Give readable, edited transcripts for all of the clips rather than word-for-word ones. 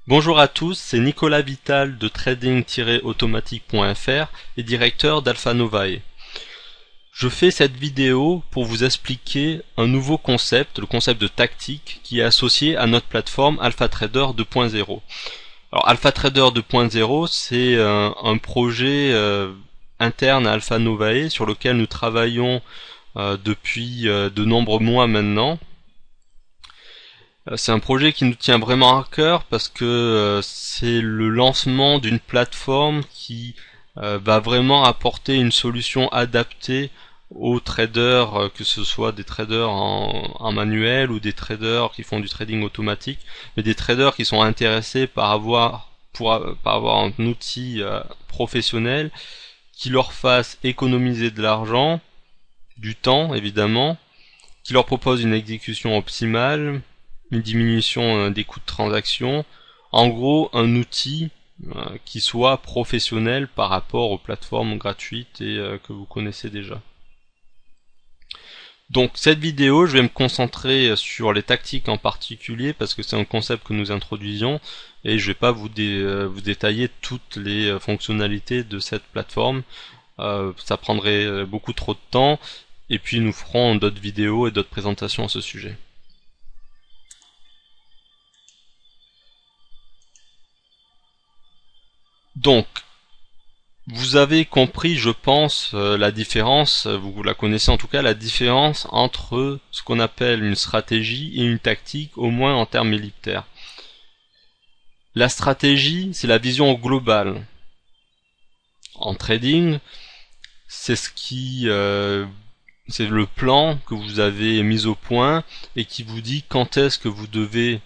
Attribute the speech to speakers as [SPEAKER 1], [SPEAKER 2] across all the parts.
[SPEAKER 1] Bonjour à tous, c'est Nicolas Vital de trading-automatique.fr et directeur d'Alpha Novae. Je fais cette vidéo pour vous expliquer un nouveau concept, le concept de tactique, qui est associé à notre plateforme AlphaTrader 2.0. Alors AlphaTrader 2.0, c'est un projet interne à Alpha Novae sur lequel nous travaillons depuis de nombreux mois maintenant. C'est un projet qui nous tient vraiment à cœur parce que c'est le lancement d'une plateforme qui va vraiment apporter une solution adaptée aux traders, que ce soit des traders en manuel ou des traders qui font du trading automatique, mais des traders qui sont intéressés par avoir un outil professionnel qui leur fasse économiser de l'argent, du temps évidemment, qui leur propose une exécution optimale, une diminution des coûts de transaction, en gros un outil qui soit professionnel par rapport aux plateformes gratuites et que vous connaissez déjà. Donc cette vidéo, je vais me concentrer sur les tactiques en particulier parce que c'est un concept que nous introduisions et je vais pas vous détailler toutes les fonctionnalités de cette plateforme. Ça prendrait beaucoup trop de temps et puis nous ferons d'autres vidéos et d'autres présentations à ce sujet. Donc, vous avez compris, je pense, la différence, vous la connaissez en tout cas, la différence entre ce qu'on appelle une stratégie et une tactique, au moins en termes elliptaires. La stratégie, c'est la vision globale. En trading, c'est c'est le plan que vous avez mis au point et qui vous dit quand est-ce que vous devez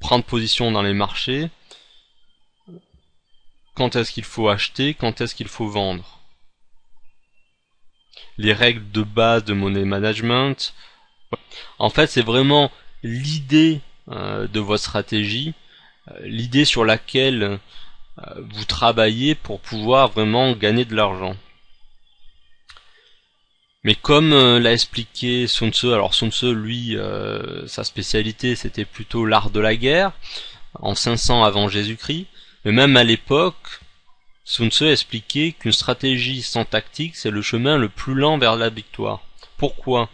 [SPEAKER 1] prendre position dans les marchés, quand est-ce qu'il faut acheter, quand est-ce qu'il faut vendre. Les règles de base de money management. En fait, c'est vraiment l'idée de votre stratégie, l'idée sur laquelle vous travaillez pour pouvoir vraiment gagner de l'argent. Mais comme l'a expliqué Sun Tzu, alors Sun Tzu, lui, sa spécialité, c'était plutôt l'art de la guerre, en 500 avant Jésus-Christ. Mais même à l'époque, Sun Tzu expliquait qu'une stratégie sans tactique, c'est le chemin le plus lent vers la victoire. Pourquoi?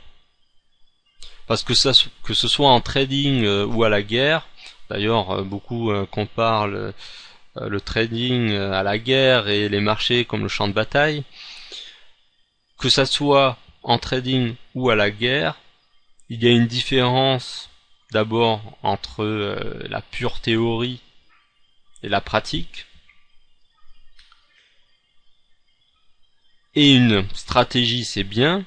[SPEAKER 1] Parce que ce soit en trading ou à la guerre, d'ailleurs beaucoup comparent le trading à la guerre et les marchés comme le champ de bataille, que ça soit en trading ou à la guerre, il y a une différence d'abord entre la pure théorie et la pratique. Et une stratégie, c'est bien.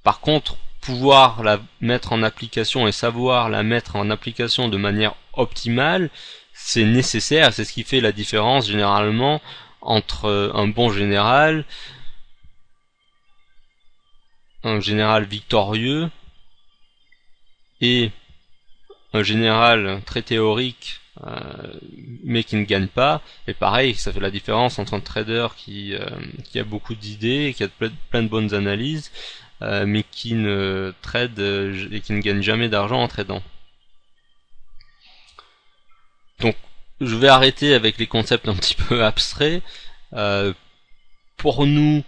[SPEAKER 1] Par contre, pouvoir la mettre en application et savoir la mettre en application de manière optimale, c'est nécessaire. C'est ce qui fait la différence généralement entre un bon général, un général victorieux, et un général très théorique mais qui ne gagne pas. Et pareil, ça fait la différence entre un trader qui a beaucoup d'idées, qui a plein de bonnes analyses, mais qui ne trade et qui ne gagne jamais d'argent en tradant. Donc je vais arrêter avec les concepts un petit peu abstraits. Pour nous,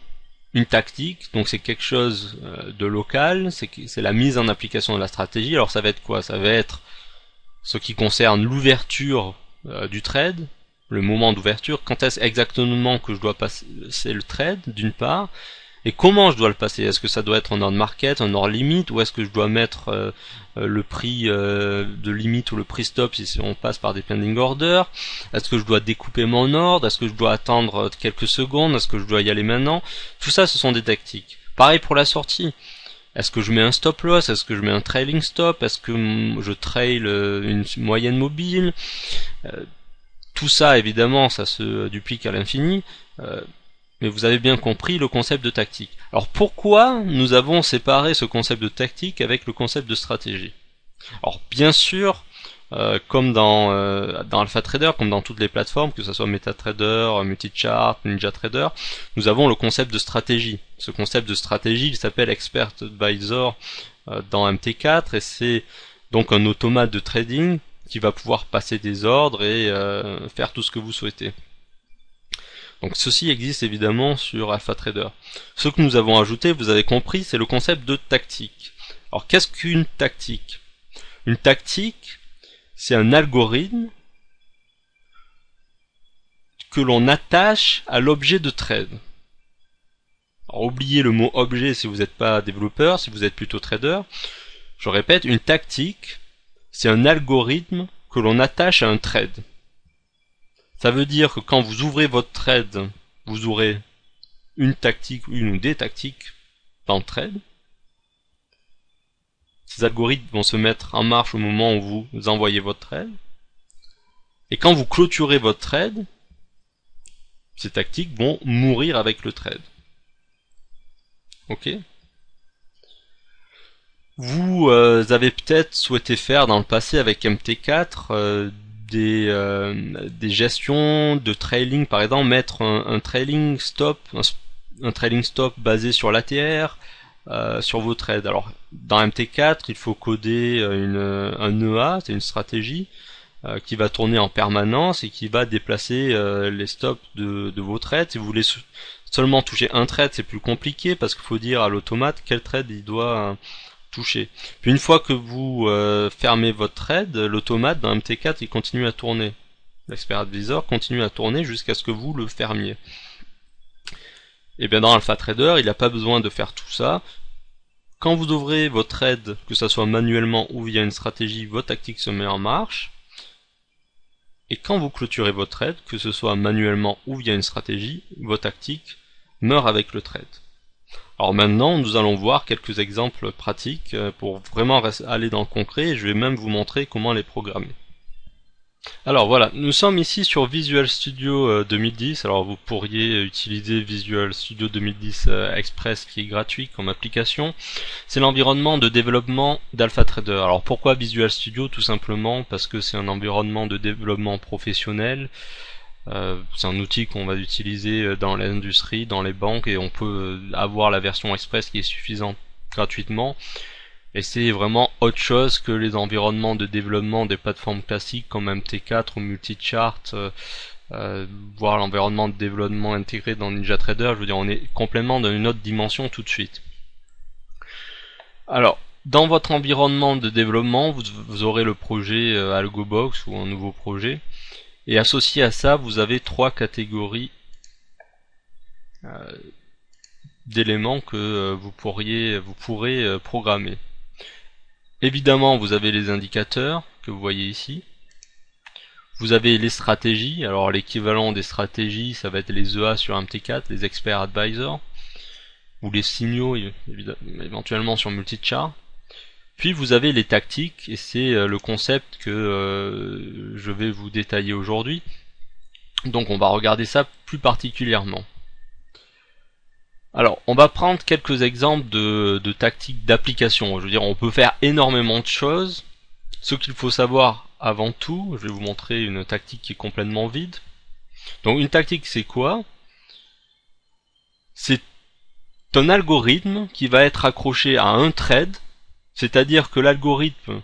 [SPEAKER 1] une tactique, donc c'est quelque chose de local, c'est la mise en application de la stratégie. Alors ça va être quoi? Ça va être ce qui concerne l'ouverture du trade, le moment d'ouverture, quand est-ce exactement que je dois passer le trade, d'une part, et comment je dois le passer. Est-ce que ça doit être un ordre market, un ordre limite, ou est-ce que je dois mettre le prix de limite ou le prix stop si on passe par des pending orders? Est-ce que je dois découper mon ordre? Est-ce que je dois attendre quelques secondes? Est-ce que je dois y aller maintenant? Tout ça, ce sont des tactiques. Pareil pour la sortie. Est-ce que je mets un stop loss? Est-ce que je mets un trailing stop? Est-ce que je trail une moyenne mobile? Tout ça, évidemment, ça se duplique à l'infini. Mais vous avez bien compris le concept de tactique. Alors pourquoi nous avons séparé ce concept de tactique avec le concept de stratégie? Alors bien sûr, comme dans AlphaTrader, comme dans toutes les plateformes, que ce soit MetaTrader, Multichart, NinjaTrader, nous avons le concept de stratégie. Ce concept de stratégie, il s'appelle Expert Advisor dans MT4 et c'est donc un automate de trading qui va pouvoir passer des ordres et faire tout ce que vous souhaitez. Donc ceci existe évidemment sur AlphaTrader. Ce que nous avons ajouté, vous avez compris, c'est le concept de tactique. Alors qu'est-ce qu'une tactique? Une tactique, c'est un algorithme que l'on attache à l'objet de trade. Alors oubliez le mot objet si vous n'êtes pas développeur, si vous êtes plutôt trader. Je répète, une tactique, c'est un algorithme que l'on attache à un trade. Ça veut dire que quand vous ouvrez votre trade, vous aurez une tactique, une ou des tactiques dans le trade. Ces algorithmes vont se mettre en marche au moment où vous envoyez votre trade. Et quand vous clôturez votre trade, ces tactiques vont mourir avec le trade. Ok? Vous avez peut-être souhaité faire dans le passé avec MT4 des gestions de trailing, par exemple mettre un trailing stop, un trailing stop basé sur l'ATR sur vos trades. Alors dans MT4 il faut coder un EA, c'est une stratégie qui va tourner en permanence et qui va déplacer les stops de vos trades. Si vous voulez seulement toucher un trade, c'est plus compliqué parce qu'il faut dire à l'automate quel trade il doit toucher. Puis une fois que vous fermez votre trade, l'automate dans MT4 il continue à tourner. L'Expert Advisor continue à tourner jusqu'à ce que vous le fermiez. Et bien dans AlphaTrader, il n'a pas besoin de faire tout ça. Quand vous ouvrez votre trade, que ce soit manuellement ou via une stratégie, votre tactique se met en marche. Et quand vous clôturez votre trade, que ce soit manuellement ou via une stratégie, votre tactique meurt avec le trade. Alors maintenant, nous allons voir quelques exemples pratiques pour vraiment aller dans le concret et je vais même vous montrer comment les programmer. Alors voilà, nous sommes ici sur Visual Studio 2010. Alors vous pourriez utiliser Visual Studio 2010 Express qui est gratuit comme application. C'est l'environnement de développement d'AlphaTrader. Alors pourquoi Visual Studio? Tout simplement parce que c'est un environnement de développement professionnel. C'est un outil qu'on va utiliser dans l'industrie, dans les banques, et on peut avoir la version Express qui est suffisante gratuitement. Et c'est vraiment autre chose que les environnements de développement des plateformes classiques comme MT4 ou Multichart, voire l'environnement de développement intégré dans NinjaTrader. Je veux dire, on est complètement dans une autre dimension tout de suite. Alors, dans votre environnement de développement, vous aurez le projet AlgoBox ou un nouveau projet. Et associé à ça, vous avez trois catégories d'éléments que vous pourrez programmer. Évidemment, vous avez les indicateurs que vous voyez ici. Vous avez les stratégies. Alors l'équivalent des stratégies, ça va être les EA sur MT4, les Expert Advisor, ou les signaux éventuellement sur Multichart. Puis vous avez les tactiques, et c'est le concept que je vais vous détailler aujourd'hui. Donc on va regarder ça plus particulièrement. Alors on va prendre quelques exemples de tactiques d'application. Je veux dire, on peut faire énormément de choses. Ce qu'il faut savoir avant tout, je vais vous montrer une tactique qui est complètement vide. Donc une tactique, c'est quoi? C'est un algorithme qui va être accroché à un trade. C'est-à-dire que l'algorithme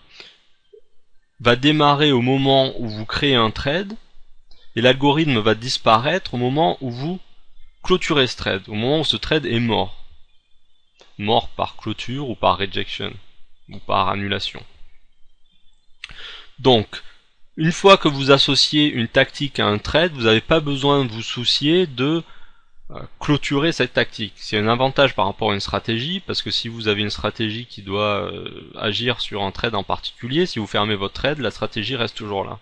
[SPEAKER 1] va démarrer au moment où vous créez un trade et l'algorithme va disparaître au moment où vous clôturez ce trade, au moment où ce trade est mort. Mort par clôture ou par rejection ou par annulation. Donc, une fois que vous associez une tactique à un trade, vous n'avez pas besoin de vous soucier de clôturer cette tactique. C'est un avantage par rapport à une stratégie, parce que si vous avez une stratégie qui doit agir sur un trade en particulier, si vous fermez votre trade, la stratégie reste toujours là.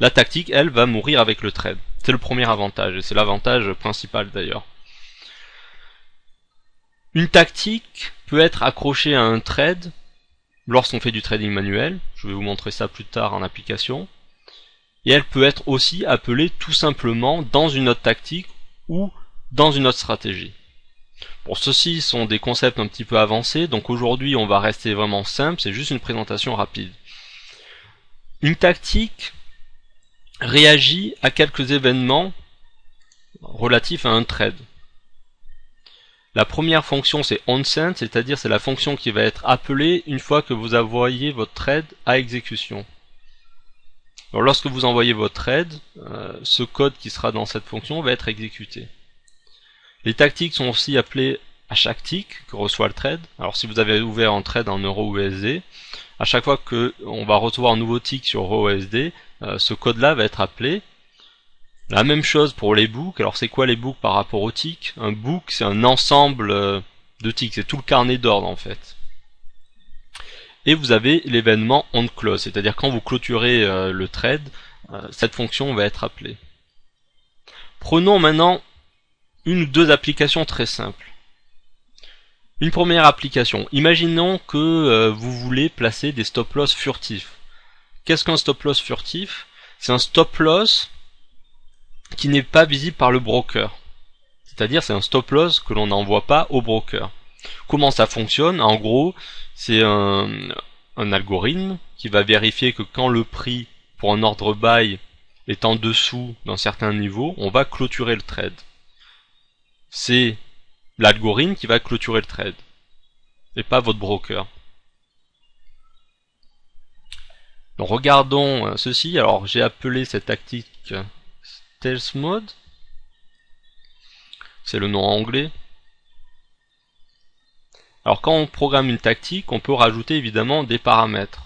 [SPEAKER 1] La tactique, elle, va mourir avec le trade. C'est le premier avantage, et c'est l'avantage principal d'ailleurs. Une tactique peut être accrochée à un trade lorsqu'on fait du trading manuel, je vais vous montrer ça plus tard en application, et elle peut être aussi appelée tout simplement dans une autre tactique ou dans une autre stratégie. Bon, ceux-ci sont des concepts un petit peu avancés, donc aujourd'hui on va rester vraiment simple, c'est juste une présentation rapide. Une tactique réagit à quelques événements relatifs à un trade. La première fonction c'est onSend, c'est-à-dire c'est la fonction qui va être appelée une fois que vous envoyez votre trade à exécution. Alors lorsque vous envoyez votre thread, ce code qui sera dans cette fonction va être exécuté. Les tactiques sont aussi appelées à chaque tick que reçoit le thread. Alors si vous avez ouvert un thread en EURUSD, à chaque fois qu'on va recevoir un nouveau tick sur EURUSD, ce code-là va être appelé. La même chose pour les books. Alors c'est quoi les books par rapport aux ticks? Un book, c'est un ensemble de ticks, c'est tout le carnet d'ordre en fait. Et vous avez l'événement onClose, c'est-à-dire quand vous clôturez le thread, cette fonction va être appelée. Prenons maintenant une ou deux applications très simples. Une première application. Imaginons que vous voulez placer des stop-loss furtifs. Qu'est-ce qu'un stop-loss furtif? C'est un stop-loss qui n'est pas visible par le broker. C'est-à-dire c'est un stop-loss que l'on n'envoie pas au broker. Comment ça fonctionne? En gros, c'est un algorithme qui va vérifier que quand le prix pour un ordre buy est en dessous d'un certain niveau, on va clôturer le trade. C'est l'algorithme qui va clôturer le trade, et pas votre broker. Donc regardons ceci. Alors j'ai appelé cette tactique Stealth Mode. C'est le nom anglais. Alors quand on programme une tactique, on peut rajouter évidemment des paramètres.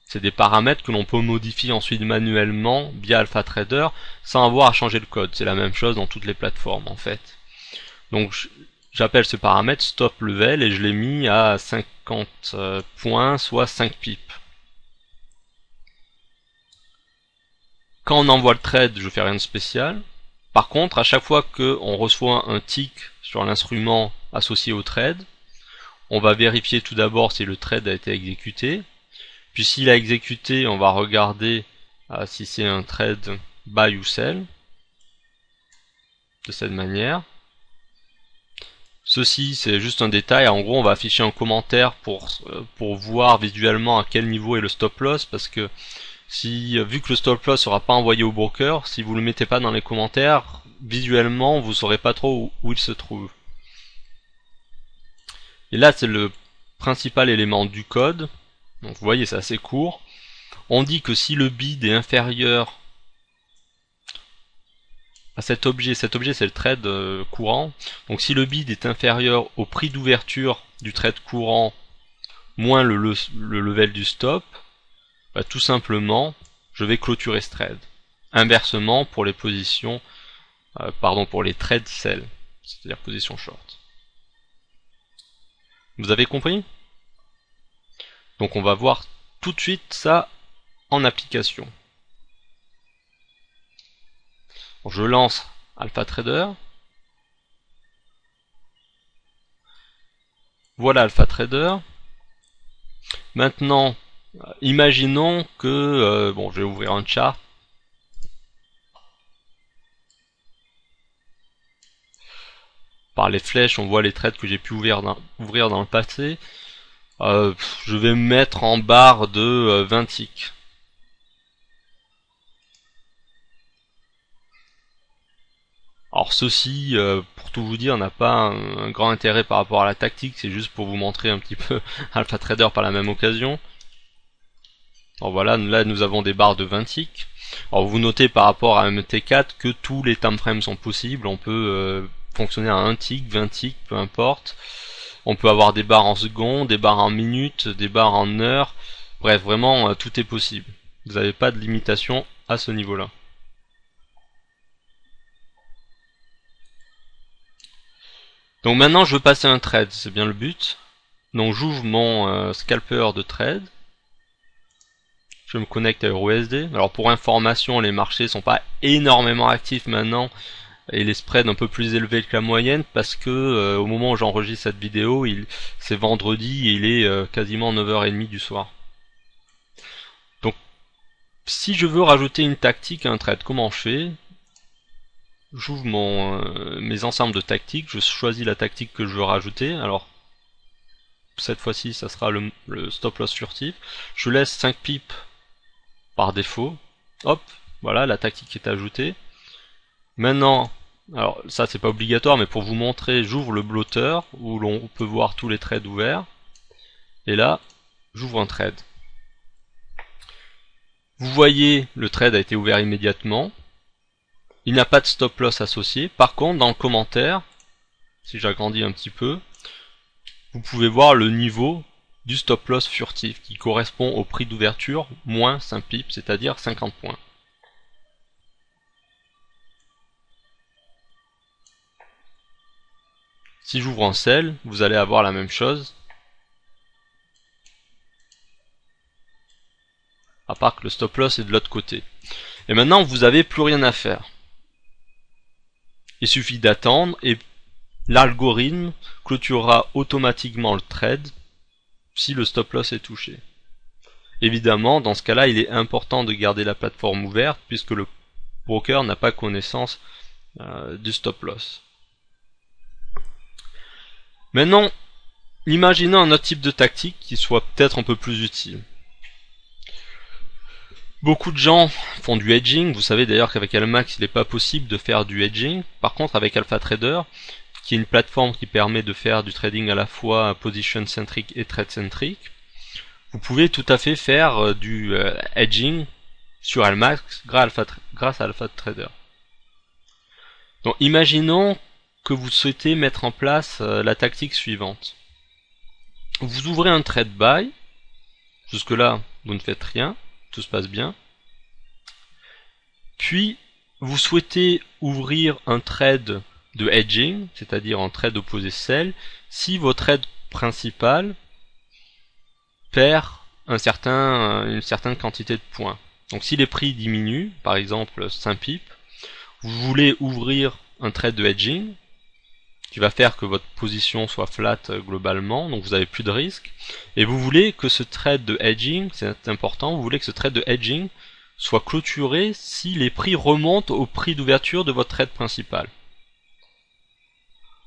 [SPEAKER 1] C'est des paramètres que l'on peut modifier ensuite manuellement via AlphaTrader sans avoir à changer le code. C'est la même chose dans toutes les plateformes en fait. Donc j'appelle ce paramètre stop level et je l'ai mis à 50 points, soit 5 pips. Quand on envoie le trade, je fais rien de spécial. Par contre, à chaque fois qu'on reçoit un tick sur l'instrument associé au trade, on va vérifier tout d'abord si le trade a été exécuté. Puis s'il a exécuté, on va regarder si c'est un trade buy ou sell. De cette manière. Ceci, c'est juste un détail. En gros, on va afficher un commentaire pour voir visuellement à quel niveau est le stop loss, parce que vu que le stop loss sera pas envoyé au broker, si vous le mettez pas dans les commentaires, visuellement, vous saurez pas trop où il se trouve. Et là, c'est le principal élément du code. Donc, vous voyez, c'est assez court. On dit que si le bid est inférieur à cet objet c'est le trade courant. Donc, si le bid est inférieur au prix d'ouverture du trade courant moins le level du stop, bah, tout simplement, je vais clôturer ce trade. Inversement, pour les positions, pour les trades sell, c'est-à-dire position short. Vous avez compris? Donc on va voir tout de suite ça en application. Bon, je lance AlphaTrader. Voilà AlphaTrader. Maintenant, imaginons que, je vais ouvrir un chart. Par les flèches, on voit les trades que j'ai pu ouvrir dans le passé. Je vais me mettre en barre de 20 ticks. Alors ceci, pour tout vous dire, n'a pas un grand intérêt par rapport à la tactique, c'est juste pour vous montrer un petit peu AlphaTrader par la même occasion. Alors voilà, là nous avons des barres de 20 ticks. Alors vous notez par rapport à MT4 que tous les timeframes sont possibles, on peut fonctionner à 1 tick, 20 ticks, peu importe. On peut avoir des barres en secondes, des barres en minutes, des barres en heures. Bref, vraiment, tout est possible. Vous n'avez pas de limitation à ce niveau-là. Donc maintenant, je veux passer un trade, c'est bien le but. Donc j'ouvre mon scalper de trade. Je me connecte à EURUSD. Alors pour information, les marchés sont pas énormément actifs maintenant. Et les spreads un peu plus élevés que la moyenne parce que au moment où j'enregistre cette vidéo, c'est vendredi et il est quasiment 9h30 du soir. Donc si je veux rajouter une tactique à un trade, comment je fais? J'ouvre mes ensembles de tactiques, je choisis la tactique que je veux rajouter. Alors cette fois-ci ça sera le stop loss furtif. Je laisse 5 pips par défaut. Hop, voilà, la tactique est ajoutée. Maintenant, alors ça c'est pas obligatoire, mais pour vous montrer, j'ouvre le blotter où l'on peut voir tous les trades ouverts. Et là, j'ouvre un trade. Vous voyez, le trade a été ouvert immédiatement. Il n'y a pas de stop loss associé. Par contre, dans le commentaire, si j'agrandis un petit peu, vous pouvez voir le niveau du stop loss furtif qui correspond au prix d'ouverture moins 5 pips, c'est-à-dire 50 points. Si j'ouvre en sell, vous allez avoir la même chose, à part que le stop loss est de l'autre côté. Et maintenant, vous n'avez plus rien à faire. Il suffit d'attendre et l'algorithme clôturera automatiquement le trade si le stop loss est touché. Évidemment, dans ce cas-là, il est important de garder la plateforme ouverte puisque le broker n'a pas connaissance du stop loss. Maintenant, imaginons un autre type de tactique qui soit peut-être un peu plus utile. Beaucoup de gens font du hedging. Vous savez d'ailleurs qu'avec Almax, il n'est pas possible de faire du hedging. Par contre, avec AlphaTrader, qui est une plateforme qui permet de faire du trading à la fois position centric et trade centric, vous pouvez tout à fait faire du hedging sur Almax grâce à AlphaTrader. Donc imaginons que vous souhaitez mettre en place la tactique suivante. Vous ouvrez un trade buy, jusque là vous ne faites rien, tout se passe bien. Puis vous souhaitez ouvrir un trade de hedging, c'est-à-dire un trade opposé sell, si votre trade principal perd une certaine quantité de points. Donc si les prix diminuent, par exemple 5 pips, vous voulez ouvrir un trade de hedging qui va faire que votre position soit flat globalement, donc vous n'avez plus de risque, et vous voulez que ce trade de hedging, c'est important, vous voulez que ce trade de hedging soit clôturé si les prix remontent au prix d'ouverture de votre trade principal.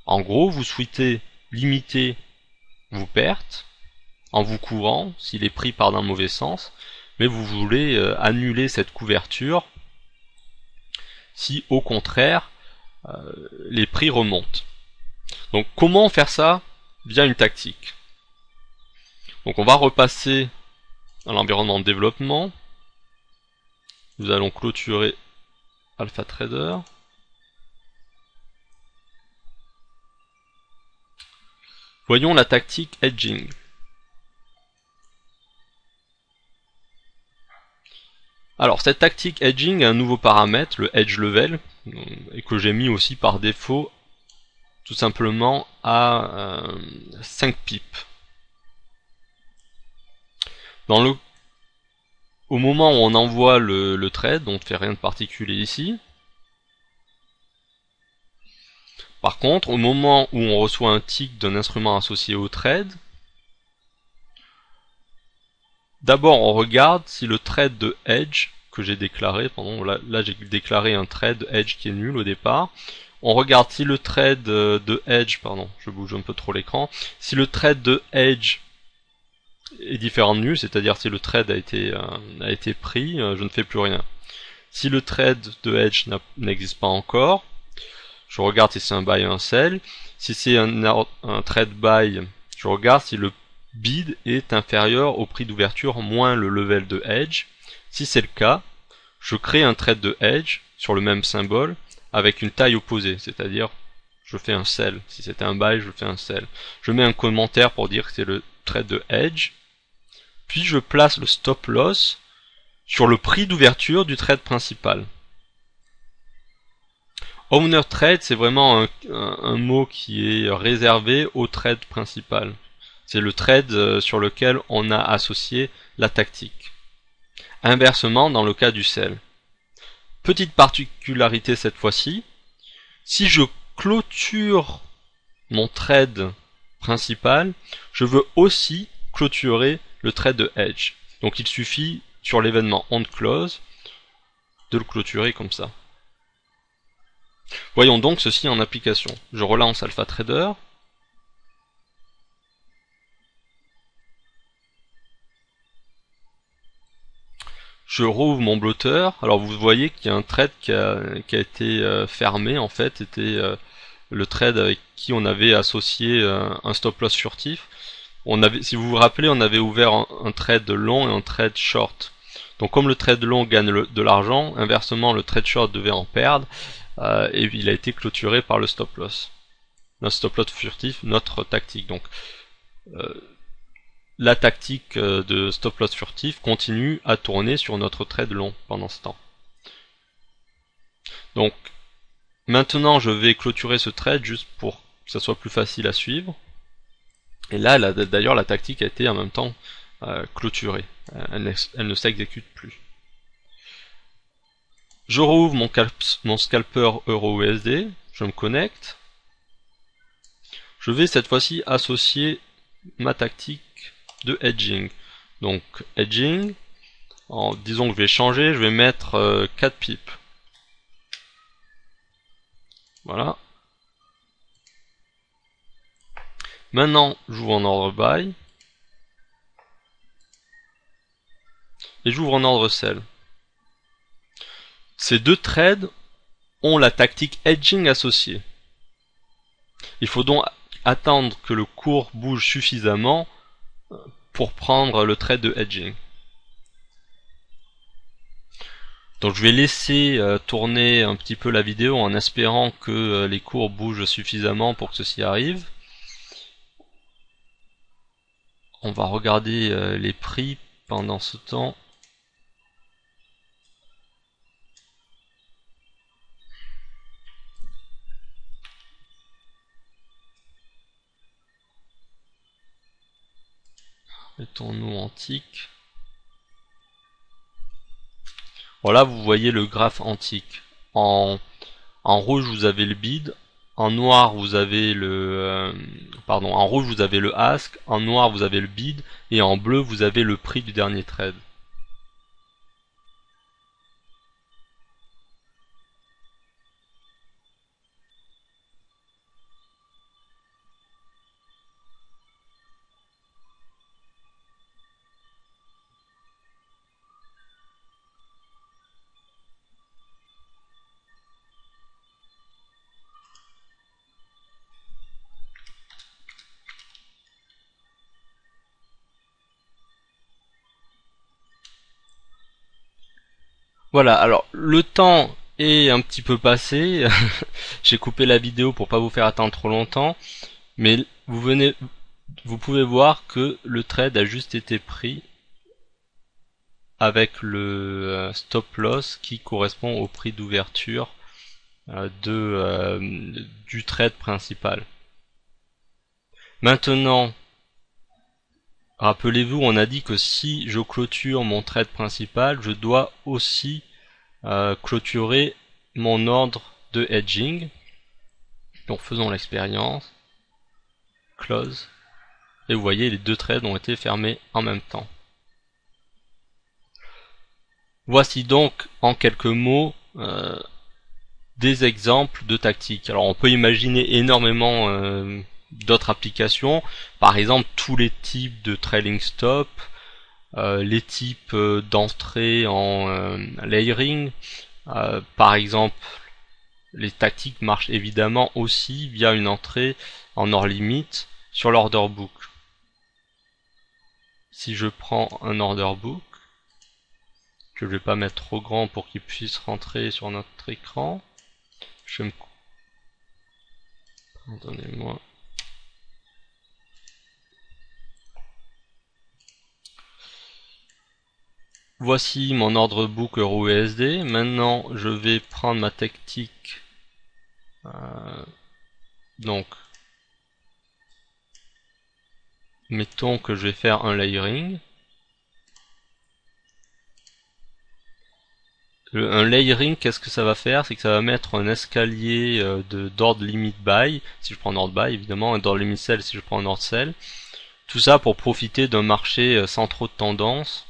[SPEAKER 1] En gros, vous souhaitez limiter vos pertes en vous couvrant si les prix partent dans le mauvais sens, mais vous voulez annuler cette couverture si au contraire les prix remontent. Donc comment faire ça via une tactique? Donc on va repasser à l'environnement de développement. Nous allons clôturer AlphaTrader. Voyons la tactique hedging. Alors cette tactique hedging a un nouveau paramètre, le hedge level, et que j'ai mis aussi par défaut tout simplement à 5 pips. Au moment où on envoie le trade, on ne fait rien de particulier ici. Par contre, au moment où on reçoit un tick d'un instrument associé au trade, d'abord on regarde si le trade de hedge que j'ai déclaré, là j'ai déclaré un trade hedge qui est nul au départ. On regarde si le trade de hedge, je bouge un peu trop l'écran, si le trade de hedge est différent de nul, c'est-à-dire si le trade a été pris, je ne fais plus rien. Si le trade de hedge n'existe pas encore, je regarde si c'est un buy ou un sell. Si c'est un trade buy, je regarde si le bid est inférieur au prix d'ouverture moins le level de hedge. Si c'est le cas, je crée un trade de hedge sur le même symbole avec une taille opposée, c'est-à-dire je fais un sell. Si c'était un buy, je fais un sell. Je mets un commentaire pour dire que c'est le trade de hedge. Puis je place le stop loss sur le prix d'ouverture du trade principal. Owner trade, c'est vraiment un mot qui est réservé au trade principal. C'est le trade sur lequel on a associé la tactique. Inversement dans le cas du sell. Petite particularité cette fois-ci, si je clôture mon trade principal, je veux aussi clôturer le trade de hedge. Donc il suffit sur l'événement onClose de le clôturer comme ça. Voyons donc ceci en application. Je relance AlphaTrader. Je rouvre mon blotter. Alors vous voyez qu'il y a un trade qui a été fermé en fait. C'était le trade avec qui on avait associé un stop loss furtif. Si vous vous rappelez, on avait ouvert un trade long et un trade short. Donc comme le trade long gagne de l'argent, inversement le trade short devait en perdre, et il a été clôturé par le stop loss. Notre stop loss furtif, notre tactique. Donc la tactique de stop loss furtif continue à tourner sur notre trade long pendant ce temps. Donc maintenant je vais clôturer ce trade juste pour que ça soit plus facile à suivre. Et là d'ailleurs la tactique a été en même temps clôturée. Elle ne s'exécute plus. Je rouvre mon scalper euro-USD, je me connecte. Je vais cette fois-ci associer ma tactique de hedging. Donc hedging, disons que je vais changer, je vais mettre 4 pips. Voilà. Maintenant, j'ouvre en ordre buy. Et j'ouvre en ordre sell. Ces deux trades ont la tactique hedging associée. Il faut donc attendre que le cours bouge suffisamment pour prendre le trade de hedging. Donc je vais laisser tourner un petit peu la vidéo en espérant que les cours bougent suffisamment pour que ceci arrive. On va regarder les prix pendant ce temps. Mettons-nous en tick. Voilà, vous voyez le graphe antique. En rouge vous avez le bid, en noir vous avez en rouge vous avez le ask, en noir vous avez le bid et en bleu vous avez le prix du dernier trade. Voilà, alors le temps est un petit peu passé, j'ai coupé la vidéo pour pas vous faire attendre trop longtemps, mais vous pouvez voir que le trade a juste été pris avec le stop loss qui correspond au prix d'ouverture du trade principal. Maintenant, rappelez-vous, on a dit que si je clôture mon trade principal, je dois aussi clôturer mon ordre de hedging. Donc faisons l'expérience. Close. Et vous voyez, les deux trades ont été fermés en même temps. Voici donc en quelques mots des exemples de tactiques. Alors on peut imaginer énormément d'autres applications, par exemple tous les types de trailing stop, les types d'entrée en layering, par exemple les tactiques marchent évidemment aussi via une entrée en hors limite sur l'order book. Si je prends un order book, que je vais pas mettre trop grand pour qu'il puisse rentrer sur notre écran, je me... Pardonnez-moi. Voici mon ordre book euro-USD. Maintenant, je vais prendre ma tactique. Donc, mettons que je vais faire un layering. Un layering, qu'est-ce que ça va faire? C'est que ça va mettre un escalier d'ordre limit buy, si je prends un ordre buy évidemment, un ordre limit sell si je prends un ordre sell. Tout ça pour profiter d'un marché sans trop de tendance.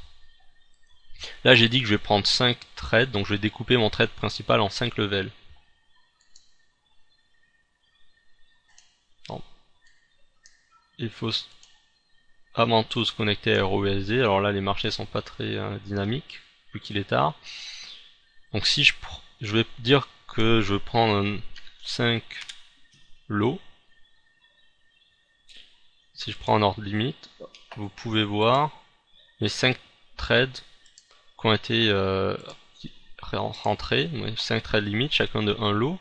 [SPEAKER 1] Là j'ai dit que je vais prendre 5 trades, donc je vais découper mon trade principal en 5 levels. Bon. Il faut avant tout se connecter à EURUSD, alors là les marchés sont pas très dynamiques, vu qu'il est tard. Donc si je vais dire que je prends un 5 lots. Si je prends un ordre limite, vous pouvez voir mes 5 trades qui ont été rentrés, 5 trades limite, chacun de 1 lot.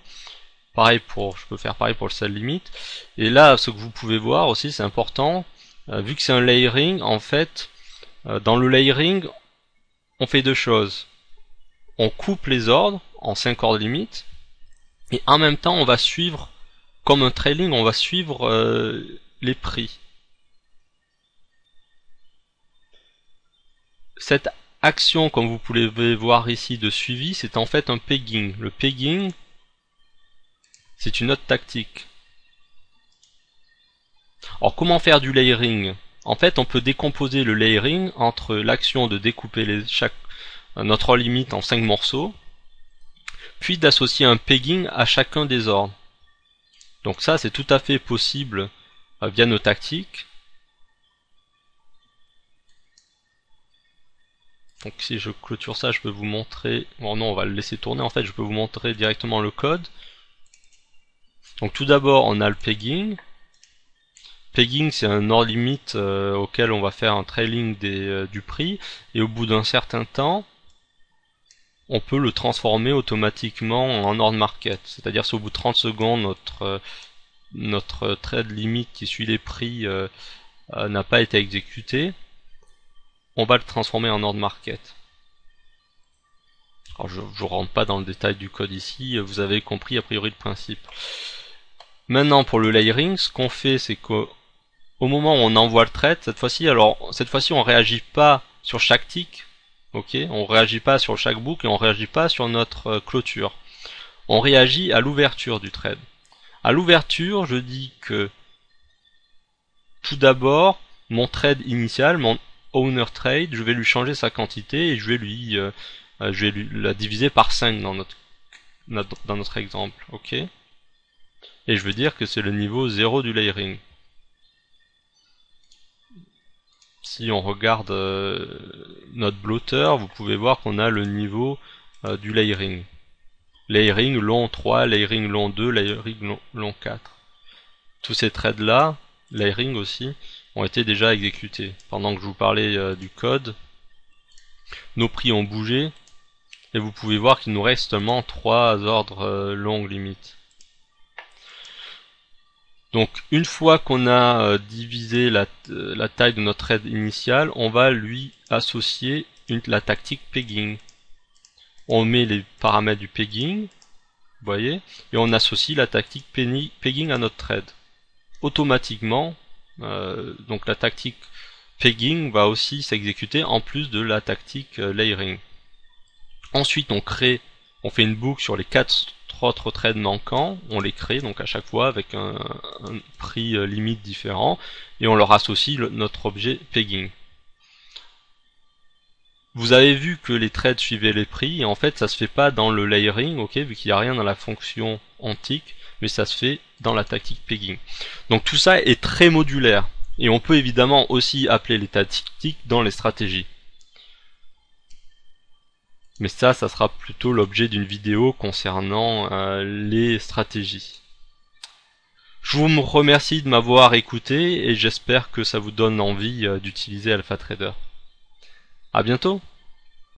[SPEAKER 1] Pareil je peux faire pareil pour le sell limite. Et là, ce que vous pouvez voir aussi, c'est important, vu que c'est un layering, en fait, dans le layering, on fait deux choses. On coupe les ordres en 5 ordres limites, et en même temps, on va suivre, comme un trailing, on va suivre les prix. Cette action, comme vous pouvez voir ici, de suivi, c'est en fait un pegging. Le pegging, c'est une autre tactique. Alors comment faire du layering? En fait, on peut décomposer le layering entre l'action de découper notre limite en 5 morceaux, puis d'associer un pegging à chacun des ordres. Donc ça, c'est tout à fait possible via nos tactiques. Donc si je clôture ça, je peux vous montrer... Bon non, on va le laisser tourner. En fait, je peux vous montrer directement le code. Donc tout d'abord, on a le pegging. Pegging, c'est un ordre limite auquel on va faire un trailing du prix. Et au bout d'un certain temps, on peut le transformer automatiquement en ordre market. C'est-à-dire si au bout de 30 secondes, notre trade limite qui suit les prix n'a pas été exécuté, on va le transformer en ordre market. Alors je ne rentre pas dans le détail du code ici, vous avez compris a priori le principe. Maintenant pour le layering, ce qu'on fait, c'est qu'au moment où on envoie le trade, cette fois-ci on réagit pas sur chaque tick, ok, on réagit pas sur chaque boucle et on réagit pas sur notre clôture. On réagit à l'ouverture du trade. À l'ouverture, je dis que tout d'abord, mon trade initial, mon owner trade, je vais lui changer sa quantité et je vais la diviser par 5 dans notre exemple, ok. Et je veux dire que c'est le niveau 0 du layering. Si on regarde notre blotter, vous pouvez voir qu'on a le niveau du layering. Layering long 3, layering long 2, layering long 4. Tous ces trades là, layering aussi, ont été déjà exécutés. Pendant que je vous parlais du code, nos prix ont bougé, et vous pouvez voir qu'il nous reste seulement 3 ordres longues limites. Donc une fois qu'on a divisé la taille de notre trade initial, on va lui associer la tactique pegging. On met les paramètres du pegging, vous voyez, et on associe la tactique pegging à notre trade. Automatiquement, donc la tactique pegging va aussi s'exécuter en plus de la tactique layering. Ensuite on fait une boucle sur les 4 autres trades manquants, on les crée donc à chaque fois avec un prix limite différent et on leur associe notre objet pegging. Vous avez vu que les trades suivaient les prix et en fait ça se fait pas dans le layering, ok, vu qu'il n'y a rien dans la fonction antique, mais ça se fait dans la tactique pegging. Donc tout ça est très modulaire et on peut évidemment aussi appeler les tactiques dans les stratégies. Mais ça sera plutôt l'objet d'une vidéo concernant les stratégies. Je vous remercie de m'avoir écouté et j'espère que ça vous donne envie d'utiliser AlphaTrader. À bientôt!